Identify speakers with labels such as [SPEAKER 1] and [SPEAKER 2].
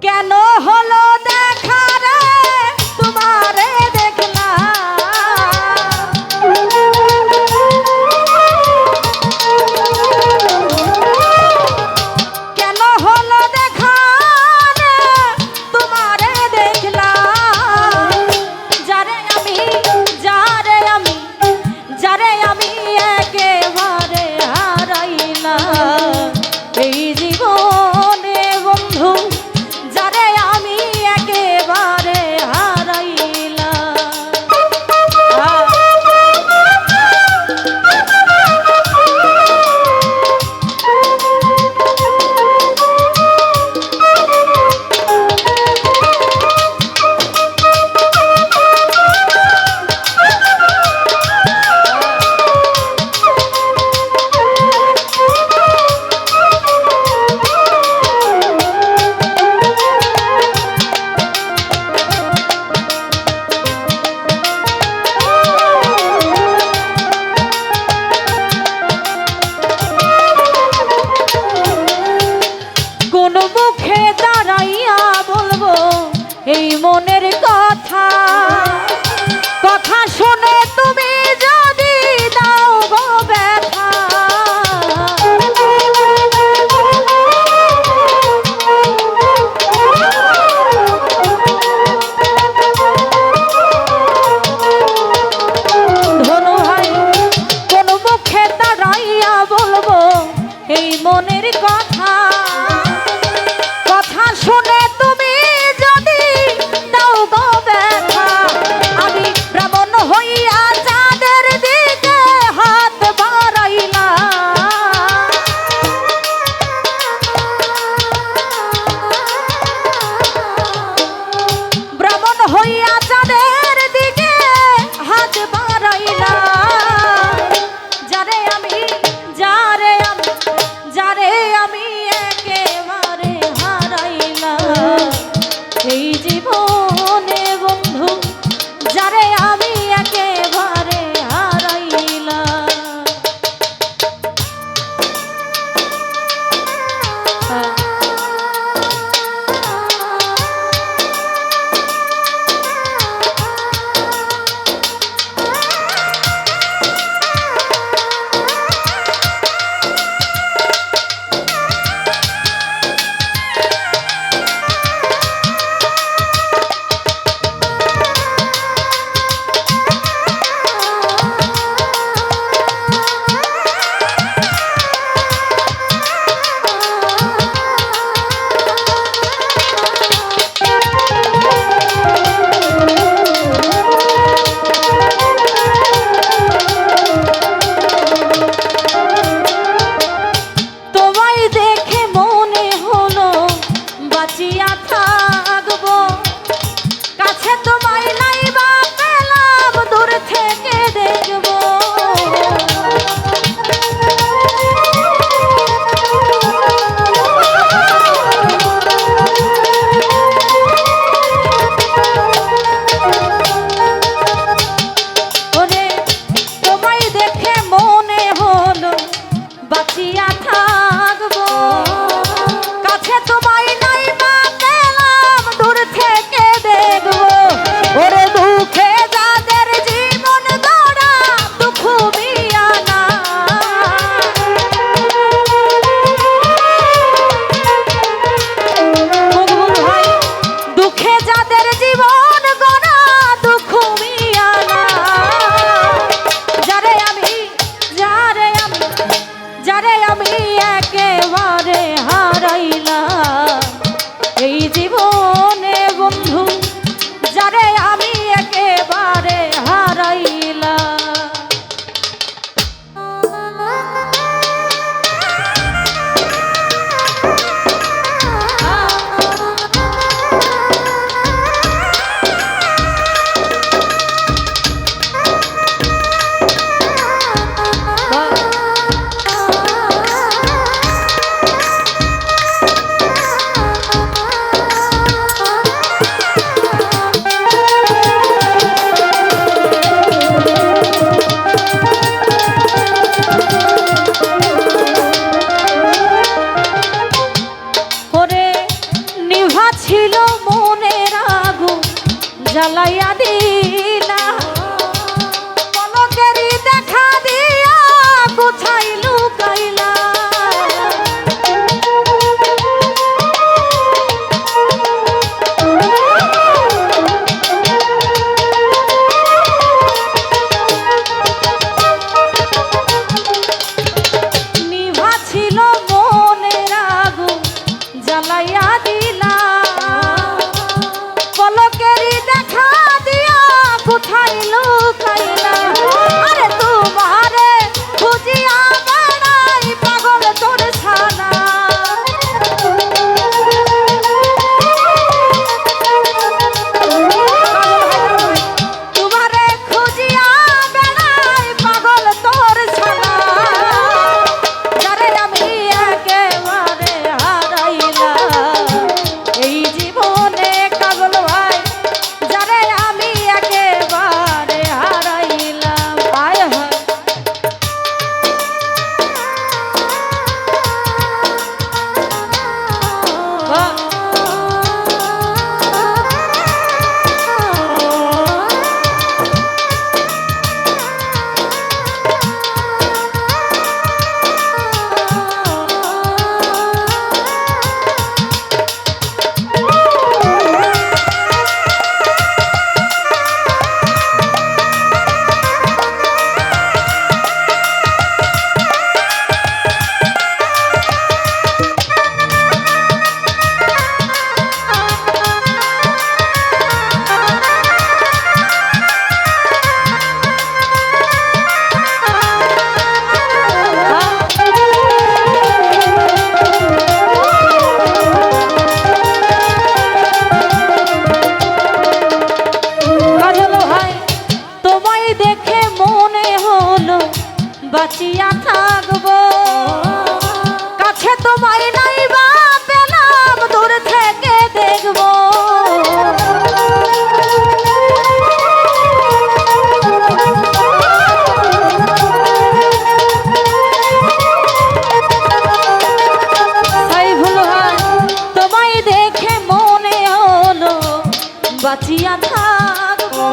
[SPEAKER 1] কেন হলো দেখা রে তোমারে দেখলাম, কেন হলো দেখা রে তোমারে দেখলাম, যারে আমি একেবারে হারাইলাম এই জীবনে বন্ধু, যারে আমি একেবারে হারাইলাম। কোন মুখে দাঁড়াইয়া বলবো এই মনের কথা, কথা শুনে তুমি যদি দাও গো ব্যথা, ধনু ভাই কোন মুখে দাঁড়াইয়া বলবো এই মনের কথা, কথা শুনে তুমি যদি দাও গো ব্যথা, আমি ব্রাহ্মণ হইয়া চাঁদের দিকে হাত বাড়াইলাম, ব্রাহ্মণ হইয়া চাঁদের দিকে হাত বাড়াইলাম, যারে আমি একেবারে হারাইলাম এই জীবনে বন্ধু, যারে আমি একেবারে হারাইলাম। ছিল মনের আগুন জ্বালাইয়া দিলা পলকেরই দেখা দিয়া কোথায় লুকাইলা নিভা ছিল মনের আগুন জ্বালাইয়া দিলা পলকেরই দেখা দিয়া কোথায় লুকাইলা আরে তোমারে খুঁজিয়া বেড়াই পাগল তোর ছানা তোমারে খুঁজিয়া বেড়াই পাগল তোর ছানা যারে আমি একেবারে হারাইলাম এই জীবনে কাজল ভাই যারে আমি একেবারে হারাইলাম আয় হায় দেখে মনে হলো বাঁচিয়া থাকবো কাছে তোমায় নাই বা পেলাম দূর থেকে দেখবো সাইফুল ভাই তোমায় দেখে মনে হলো বাঁচিয়া থাকবো